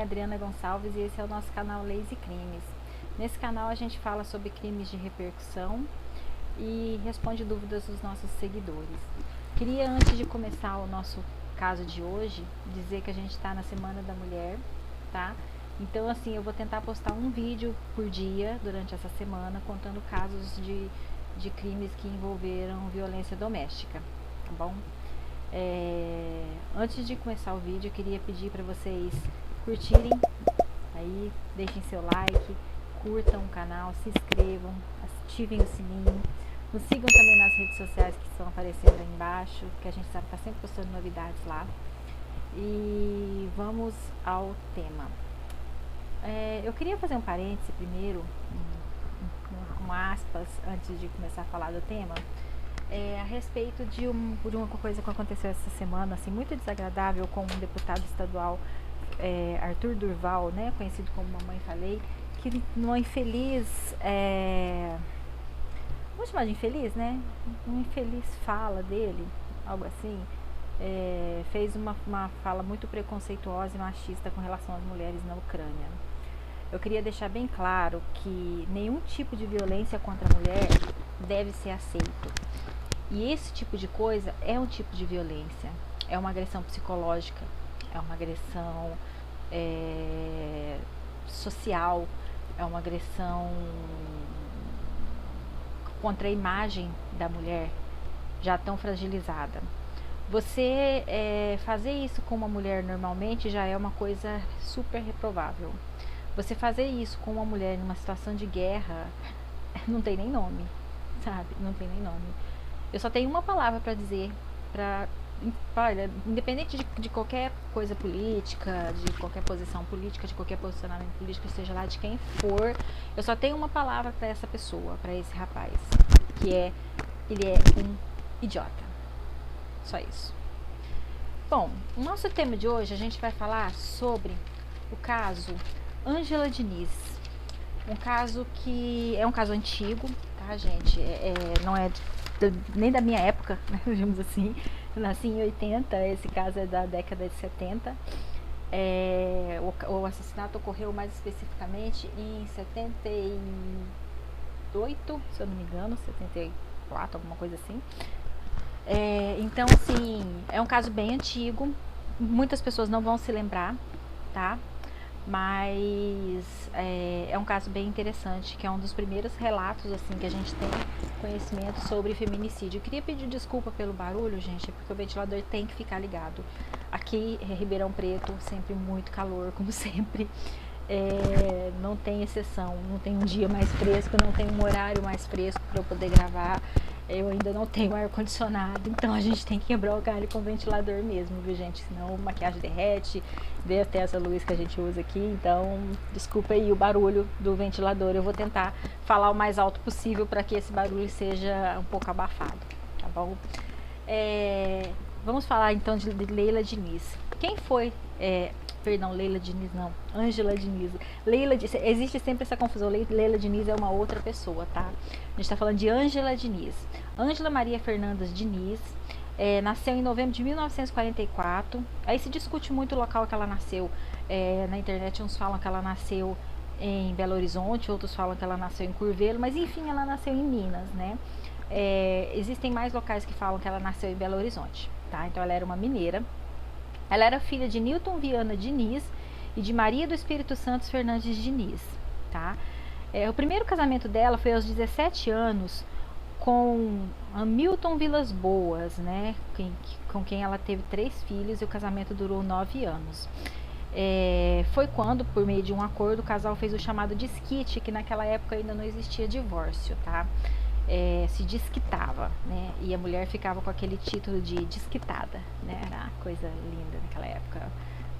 Adriana Gonçalves e esse é o nosso canal Leis e Crimes. Nesse canal a gente fala sobre crimes de repercussão e responde dúvidas dos nossos seguidores. Queria, antes de começar o nosso caso de hoje, dizer que a gente está na Semana da Mulher, tá? Então, assim, eu vou tentar postar um vídeo por dia durante essa semana, contando casos de crimes que envolveram violência doméstica, tá bom? Antes de começar o vídeo, eu queria pedir para vocês curtirem, aí deixem seu like, curtam o canal, se inscrevam, ativem o sininho, nos sigam também nas redes sociais que estão aparecendo aí embaixo, que a gente está sempre postando novidades lá. E vamos ao tema. Eu queria fazer um parêntese primeiro, com aspas, antes de começar a falar do tema, a respeito de uma coisa que aconteceu essa semana, assim, muito desagradável, com um deputado estadual, Arthur Durval, né, conhecido como Mamãe Falei, que numa infeliz, vamos chamar de infeliz, né, uma infeliz fala dele, algo assim, fez uma fala muito preconceituosa e machista com relação às mulheres na Ucrânia. Eu queria deixar bem claro que nenhum tipo de violência contra a mulher deve ser aceito. E esse tipo de coisa é um tipo de violência, é uma agressão psicológica, é uma agressão social, é uma agressão contra a imagem da mulher já tão fragilizada. Você fazer isso com uma mulher normalmente já é uma coisa super reprovável. Você fazer isso com uma mulher numa situação de guerra não tem nem nome, sabe? Não tem nem nome. Eu só tenho uma palavra para dizer, olha, independente de qualquer coisa política, de qualquer posição política, de qualquer posicionamento político, seja lá de quem for, eu só tenho uma palavra para essa pessoa, para esse rapaz, que ele é um idiota. Só isso. Bom, o nosso tema de hoje, a gente vai falar sobre o caso Ângela Diniz. Um caso que é um caso antigo, tá, gente? Não é nem da minha época, né, digamos assim. Eu nasci em 80, esse caso é da década de 70. O assassinato ocorreu mais especificamente em 78, se eu não me engano, 74, alguma coisa assim. Então, assim, é um caso bem antigo, muitas pessoas não vão se lembrar, tá? Mas é um caso bem interessante, que é um dos primeiros relatos, assim, que a gente tem conhecimento sobre feminicídio. Eu queria pedir desculpa pelo barulho, gente, porque o ventilador tem que ficar ligado. Aqui é Ribeirão Preto, sempre muito calor, como sempre. Não tem exceção, não tem um dia mais fresco, não tem um horário mais fresco para eu poder gravar. Eu ainda não tenho ar-condicionado, então a gente tem que quebrar o galho com o ventilador mesmo, viu, gente? Senão a maquiagem derrete, vê até essa luz que a gente usa aqui, então desculpa aí o barulho do ventilador. Eu vou tentar falar o mais alto possível para que esse barulho seja um pouco abafado, tá bom? Vamos falar então de Leila Diniz. Quem foi... Leila Diniz não, Ângela Diniz. Existe sempre essa confusão, Leila Diniz é uma outra pessoa, tá? A gente tá falando de Ângela Diniz. Ângela Maria Fernandas Diniz, nasceu em novembro de 1944, aí se discute muito o local que ela nasceu, na internet uns falam que ela nasceu em Belo Horizonte, outros falam que ela nasceu em Curvelo, mas enfim, ela nasceu em Minas, né? Existem mais locais que falam que ela nasceu em Belo Horizonte, tá? Então ela era uma mineira. Ela era filha de Nilton Viana Diniz e de Maria do Espírito Santos Fernandes Diniz, tá? O primeiro casamento dela foi aos 17 anos com Hamilton Vilas Boas, né? Com quem ela teve 3 filhos e o casamento durou 9 anos. Foi quando, por meio de um acordo, o casal fez o chamado desquite, que naquela época ainda não existia divórcio, tá? Se desquitava, né? E a mulher ficava com aquele título de desquitada, né? Era uma coisa linda naquela época.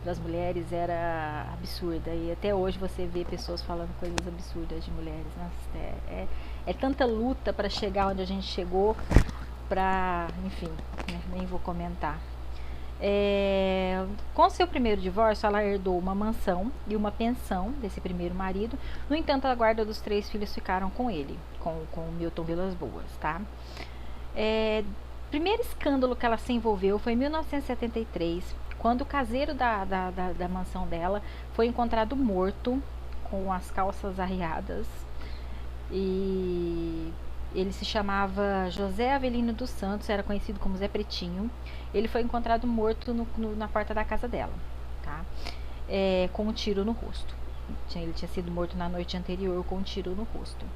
Para as mulheres era absurda. E até hoje você vê pessoas falando coisas absurdas de mulheres. Nossa, é tanta luta para chegar onde a gente chegou, enfim, né? Nem vou comentar. Com seu primeiro divórcio, ela herdou uma mansão e uma pensão desse primeiro marido. No entanto, a guarda dos 3 filhos ficaram com ele, com Milton Vilas Boas, tá? Primeiro escândalo que ela se envolveu foi em 1973, quando o caseiro da mansão dela foi encontrado morto, com as calças arriadas, e ele se chamava José Avelino dos Santos, era conhecido como Zé Pretinho. Ele foi encontrado morto na porta da casa dela, tá? Com um tiro no rosto. Ele tinha sido morto na noite anterior com um tiro no rosto,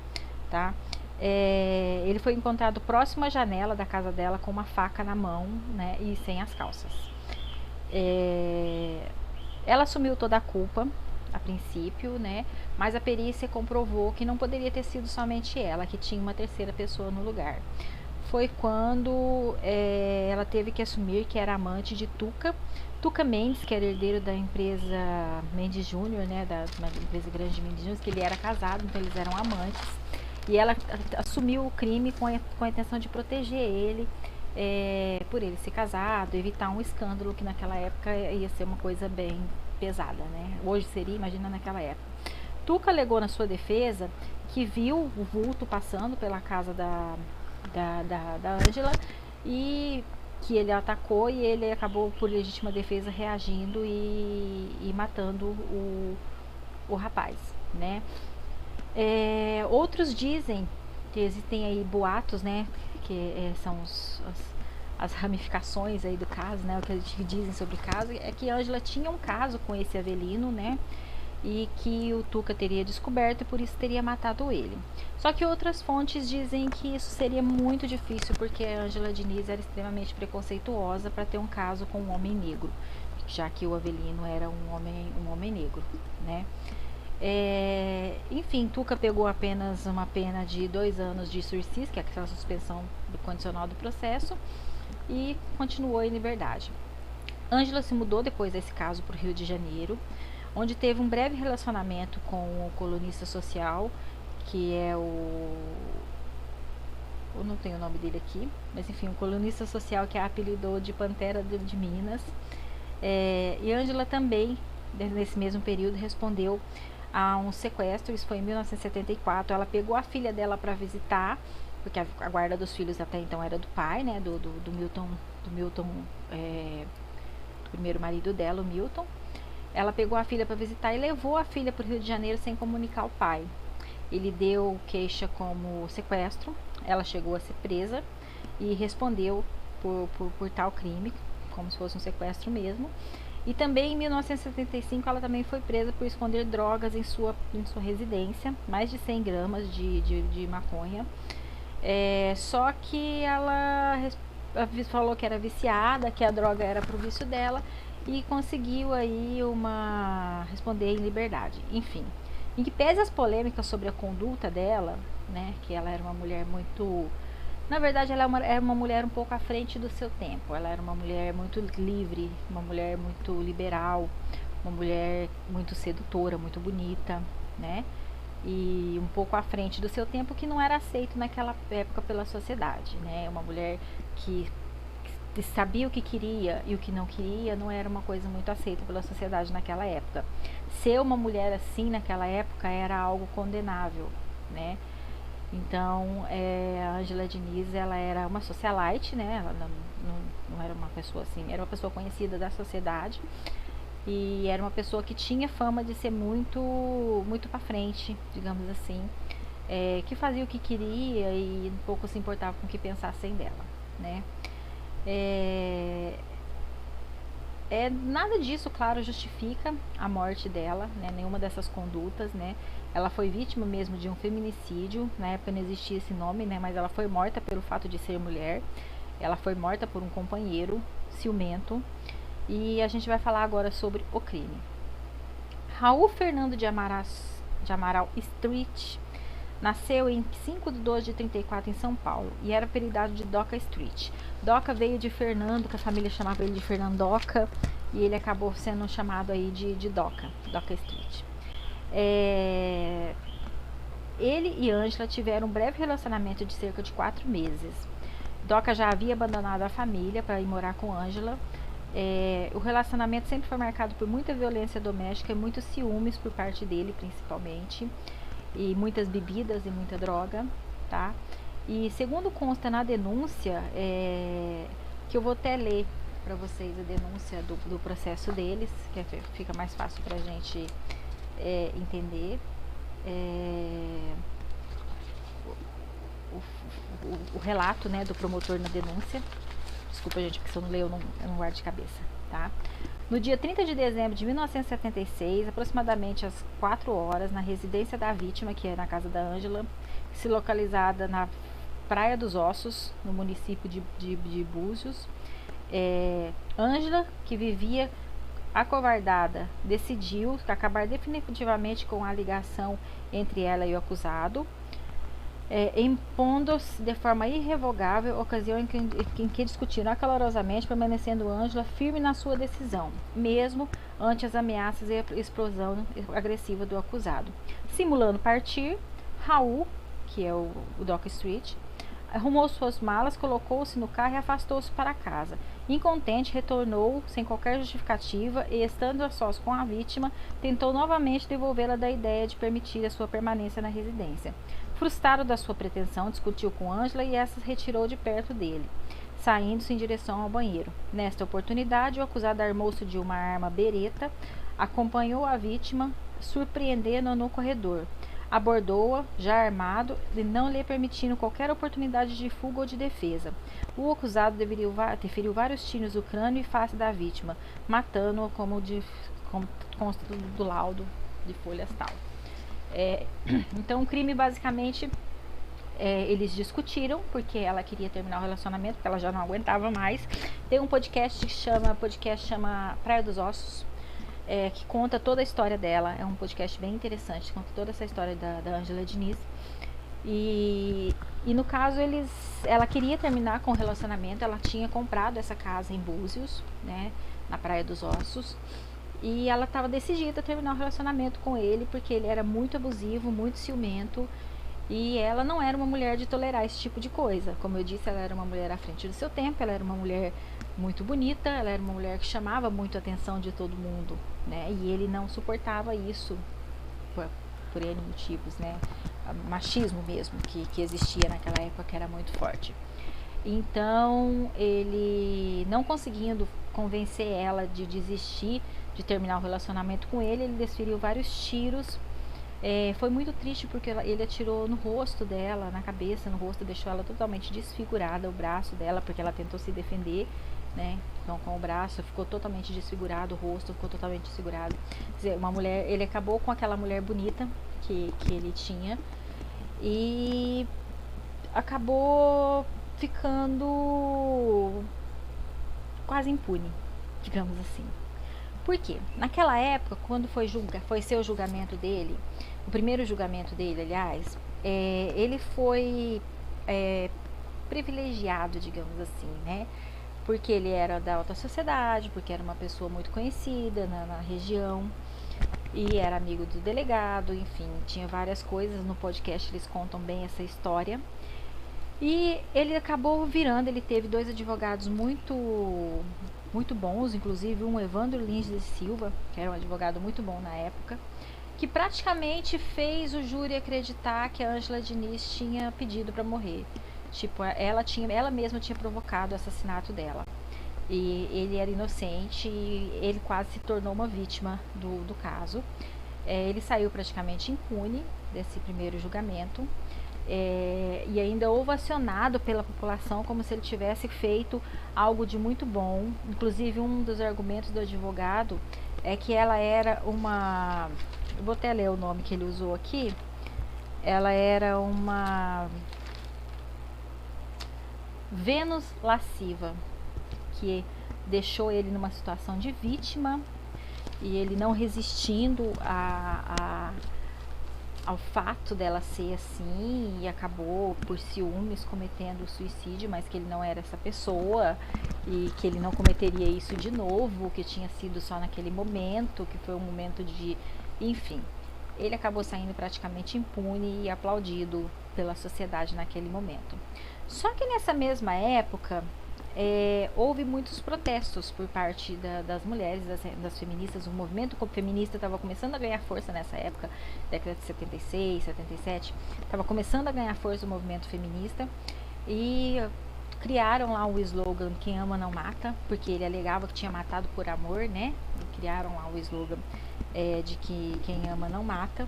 tá? Ele foi encontrado próximo à janela da casa dela com uma faca na mão, né, e sem as calças. Ela assumiu toda a culpa a princípio, né, mas a perícia comprovou que não poderia ter sido somente ela, que tinha uma terceira pessoa no lugar. Foi quando ela teve que assumir que era amante de Tuca Mendes, que era herdeiro da empresa Mendes Júnior, né, da empresa grande Mendes Júnior, que ele era casado, então eles eram amantes. E ela assumiu o crime com a intenção de proteger ele, por ele ser casado, evitar um escândalo que naquela época ia ser uma coisa bem pesada, né? Hoje seria, imagina naquela época. Tuca alegou na sua defesa que viu o vulto passando pela casa da Ângela e que ele atacou, e ele acabou por legítima defesa reagindo e matando o rapaz, né? Outros dizem que existem aí boatos, né, que são as ramificações aí do caso, né, o que eles dizem sobre o caso, é que Ângela tinha um caso com esse Avelino, né, e que o Tuca teria descoberto e por isso teria matado ele. Só que outras fontes dizem que isso seria muito difícil, porque a Ângela Diniz era extremamente preconceituosa para ter um caso com um homem negro, já que o Avelino era um homem negro, né. Enfim, Tuca pegou apenas uma pena de 2 anos de sursis, que é aquela suspensão condicional do processo, e continuou em liberdade. Ângela se mudou depois desse caso para o Rio de Janeiro, onde teve um breve relacionamento com o colunista social, que é eu não tenho o nome dele aqui, mas enfim, um colunista social que a apelidou de Pantera de Minas. E Ângela também, nesse mesmo período, respondeu a um sequestro. Isso foi em 1974. Ela pegou a filha dela para visitar, porque a guarda dos filhos até então era do pai, né, do Milton, do primeiro marido dela, o Milton. Ela pegou a filha para visitar e levou a filha para o Rio de Janeiro sem comunicar ao pai. Ele deu queixa como sequestro. Ela chegou a ser presa e respondeu por tal crime, como se fosse um sequestro mesmo. E também em 1975 ela também foi presa por esconder drogas em sua residência, mais de 100 gramas de maconha. Só que ela falou que era viciada, que a droga era pro vício dela, e conseguiu aí responder em liberdade. Enfim, em que pese as polêmicas sobre a conduta dela, né, que ela era uma mulher muito... Na verdade, ela era uma mulher um pouco à frente do seu tempo. Ela era uma mulher muito livre, uma mulher muito liberal, uma mulher muito sedutora, muito bonita, né? E um pouco à frente do seu tempo, que não era aceito naquela época pela sociedade, né? Uma mulher que sabia o que queria e o que não queria não era uma coisa muito aceita pela sociedade naquela época. Ser uma mulher assim naquela época era algo condenável, né? Então, a Ângela Diniz, ela era uma socialite, né? Ela não era uma pessoa assim, era uma pessoa conhecida da sociedade, e era uma pessoa que tinha fama de ser muito para frente, digamos assim, que fazia o que queria e um pouco se importava com o que pensassem dela, né? Nada disso, claro, justifica a morte dela, né? Nenhuma dessas condutas, né? Ela foi vítima mesmo de um feminicídio. Na época não existia esse nome, né? Mas ela foi morta pelo fato de ser mulher. Ela foi morta por um companheiro ciumento. E a gente vai falar agora sobre o crime. Raul Fernando de Amaral Street nasceu em 5 de 12 de 34 em São Paulo e era apelidado de Doca Street. Doca veio de Fernando, que a família chamava ele de Fernandoca, e ele acabou sendo chamado aí de Doca Street. Ele e Ângela tiveram um breve relacionamento de cerca de 4 meses. Doca já havia abandonado a família para ir morar com Ângela. O relacionamento sempre foi marcado por muita violência doméstica e muitos ciúmes por parte dele, principalmente, e muitas bebidas e muita droga, tá? E segundo consta na denúncia, que eu vou até ler para vocês a denúncia do processo deles, que fica mais fácil para a gente entender. O relato, né, do promotor na denúncia. Desculpa, gente, porque se eu não leio, eu não guardo de cabeça, tá? No dia 30 de dezembro de 1976, aproximadamente às 4 horas, na residência da vítima, que é na casa da Ângela, se localizada na Praia dos Ossos, no município de Búzios, Ângela, que vivia acovardada, decidiu acabar definitivamente com a ligação entre ela e o acusado, impondo-se de forma irrevogável, ocasião em que discutiram acalorosamente, permanecendo Ângela firme na sua decisão, mesmo ante as ameaças e a explosão agressiva do acusado. Simulando partir, Raul, que é o Dock Street, arrumou suas malas, colocou-se no carro e afastou-se para casa. Incontente, retornou sem qualquer justificativa e, estando a sós com a vítima, tentou novamente devolvê-la da ideia de permitir a sua permanência na residência. Frustrado da sua pretensão, discutiu com Ângela e essa se retirou de perto dele, saindo-se em direção ao banheiro. Nesta oportunidade, o acusado armou-se de uma arma beretta, acompanhou a vítima, surpreendendo-a no corredor. Abordou-a, já armado, e não lhe permitindo qualquer oportunidade de fuga ou de defesa. O acusado deferiu vários tiros no crânio e face da vítima, matando-a como consta do laudo de folhas tal. Então, o crime basicamente, eles discutiram porque ela queria terminar o relacionamento, porque ela já não aguentava mais. Tem um podcast que chama Praia dos Ossos, que conta toda a história dela. É um podcast bem interessante, conta toda essa história da Ângela Diniz. E no caso, ela queria terminar com o relacionamento. Ela tinha comprado essa casa em Búzios, né, na Praia dos Ossos. E ela estava decidida a terminar o relacionamento com ele, porque ele era muito abusivo, muito ciumento. E ela não era uma mulher de tolerar esse tipo de coisa. Como eu disse, ela era uma mulher à frente do seu tempo, ela era uma mulher muito bonita, ela era uma mulher que chamava muito a atenção de todo mundo, né? E ele não suportava isso por N motivos, né? Machismo mesmo, que existia naquela época, que era muito forte. Então, ele, não conseguindo convencer ela de desistir de terminar o relacionamento com ele desferiu vários tiros. Foi muito triste porque ele atirou no rosto dela, na cabeça, no rosto, deixou ela totalmente desfigurada, o braço dela, porque ela tentou se defender, né? Então, com o braço ficou totalmente desfigurado, o rosto ficou totalmente desfigurado. Quer dizer, ele acabou com aquela mulher bonita que ele tinha e acabou ficando quase impune, digamos assim. Por quê? Naquela época, quando foi ser o julgamento dele, o primeiro julgamento dele, aliás, ele foi privilegiado, digamos assim, né? Porque ele era da alta sociedade, porque era uma pessoa muito conhecida na região e era amigo do delegado, enfim, tinha várias coisas. No podcast eles contam bem essa história. E ele acabou virando, ele teve dois advogados muito bons, inclusive um Evandro Lins de Silva, que era um advogado muito bom na época, que praticamente fez o júri acreditar que a Ângela Diniz tinha pedido para morrer. Tipo, ela mesma tinha provocado o assassinato dela. E ele era inocente e ele quase se tornou uma vítima do caso. Ele saiu praticamente impune desse primeiro julgamento. E ainda ovacionado pela população como se ele tivesse feito algo de muito bom. Inclusive, um dos argumentos do advogado é que ela era uma... Eu vou até ler o nome que ele usou aqui. Ela era uma Vênus lasciva, que deixou ele numa situação de vítima e ele não resistindo ao fato dela ser assim, e acabou por ciúmes cometendo suicídio, mas que ele não era essa pessoa e que ele não cometeria isso de novo, que tinha sido só naquele momento, que foi um momento de... Enfim, ele acabou saindo praticamente impune e aplaudido pela sociedade naquele momento. Só que nessa mesma época, houve muitos protestos por parte das mulheres, das feministas. O movimento feminista estava começando a ganhar força nessa época, década de 76, 77, estava começando a ganhar força o movimento feminista, e criaram lá o slogan "Quem ama não mata", porque ele alegava que tinha matado por amor, né? E criaram lá o slogan de que quem ama não mata.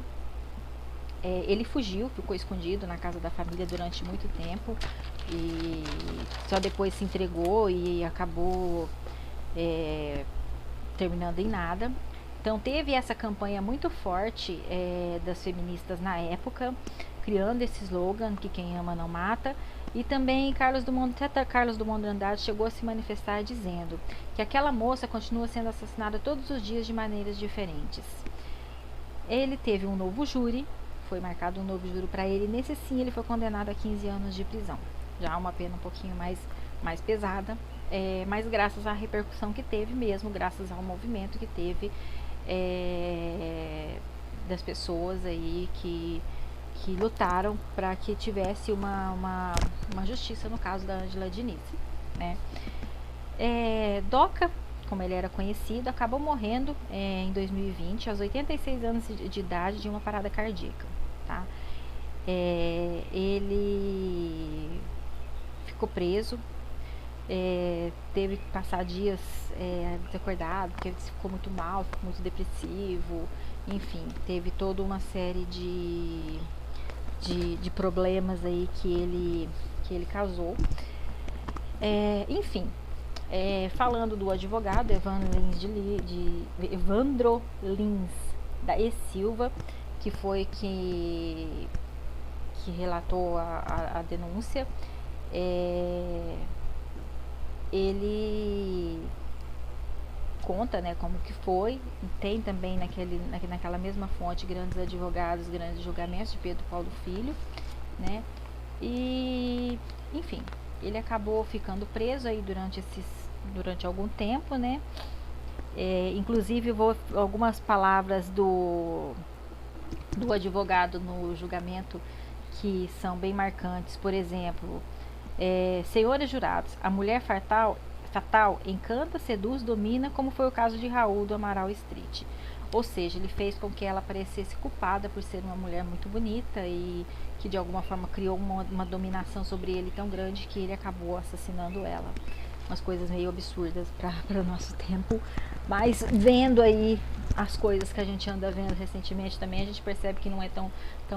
Ele fugiu, ficou escondido na casa da família durante muito tempo e só depois se entregou e acabou terminando em nada. Então teve essa campanha muito forte das feministas na época, criando esse slogan que quem ama não mata. E também Carlos Drummond de Andrade chegou a se manifestar dizendo que aquela moça continua sendo assassinada todos os dias de maneiras diferentes. Ele teve um novo júri, foi marcado um novo júri para ele, e nesse sim ele foi condenado a 15 anos de prisão. Já uma pena um pouquinho mais pesada, mas graças à repercussão que teve mesmo, graças ao movimento que teve das pessoas aí que lutaram para que tivesse uma justiça no caso da Ângela Diniz, né? Doca, como ele era conhecido, acabou morrendo em 2020, aos 86 anos de idade, de uma parada cardíaca, tá? Ele ficou preso, teve que passar dias desacordado, porque ele ficou muito mal, ficou muito depressivo, enfim, teve toda uma série de problemas aí que ele causou. Enfim, falando do advogado Evandro Lins da E Silva, que foi que relatou a denúncia, ele conta, né, como que foi. Tem também naquela mesma fonte Grandes Advogados, Grandes Julgamentos, de Pedro Paulo Filho, né? E enfim, ele acabou ficando preso aí durante algum tempo, né? Inclusive algumas palavras do advogado no julgamento que são bem marcantes. Por exemplo, senhores jurados, a mulher fatal encanta, seduz, domina, como foi o caso de Raul do Amaral Street. Ou seja, ele fez com que ela parecesse culpada por ser uma mulher muito bonita e que de alguma forma criou uma dominação sobre ele tão grande que ele acabou assassinando ela. Umas coisas meio absurdas para o nosso tempo, mas vendo aí as coisas que a gente anda vendo recentemente também, a gente percebe que não é tão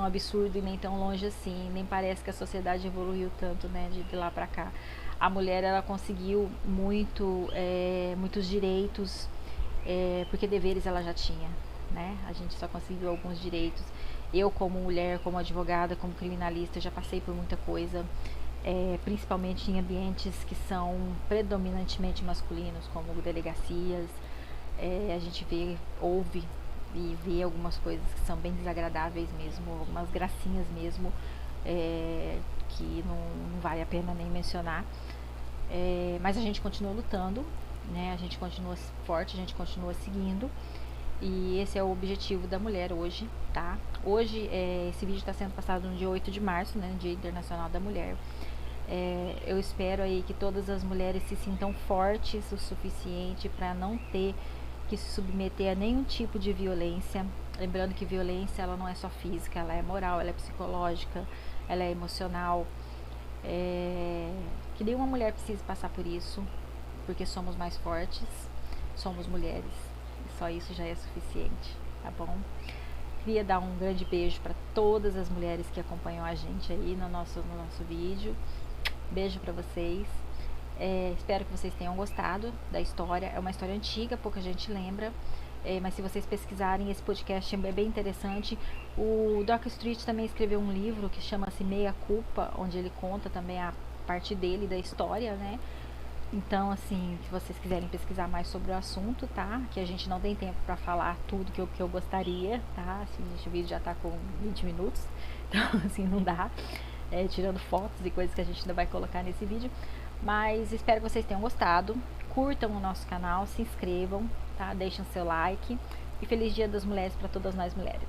absurdo e nem tão longe assim, nem parece que a sociedade evoluiu tanto, né, de lá para cá. A mulher, ela conseguiu muitos direitos, porque deveres ela já tinha, né? A gente só conseguiu alguns direitos. Eu, como mulher, como advogada, como criminalista, já passei por muita coisa, principalmente em ambientes que são predominantemente masculinos, como delegacias. A gente ouve e vê algumas coisas que são bem desagradáveis mesmo, algumas gracinhas mesmo, que não vale a pena nem mencionar. Mas a gente continua lutando, né? A gente continua forte, a gente continua seguindo. E esse é o objetivo da mulher hoje, tá? Hoje, esse vídeo está sendo passado no dia 8 de março, né? Dia Internacional da Mulher. Eu espero aí que todas as mulheres se sintam fortes o suficiente para não ter que se submeter a nenhum tipo de violência. Lembrando que violência, ela não é só física, ela é moral, ela é psicológica, ela é emocional. Que nenhuma mulher precise passar por isso, porque somos mais fortes, somos mulheres, e só isso já é suficiente, tá bom? Queria dar um grande beijo para todas as mulheres que acompanham a gente aí no nosso vídeo. Beijo para vocês. Espero que vocês tenham gostado da história. É uma história antiga, pouca gente lembra, mas se vocês pesquisarem, esse podcast é bem interessante. O Doc Street também escreveu um livro que chama-se Meia Culpa, onde ele conta também a parte dele da história, né? Então, assim, se vocês quiserem pesquisar mais sobre o assunto, tá? Que a gente não tem tempo para falar tudo que eu gostaria, tá? Assim, o vídeo já tá com 20 minutos, então, assim, não dá. Tirando fotos e coisas que a gente ainda vai colocar nesse vídeo. Mas espero que vocês tenham gostado. Curtam o nosso canal, se inscrevam, tá? Deixem seu like. E feliz Dia das Mulheres para todas nós mulheres.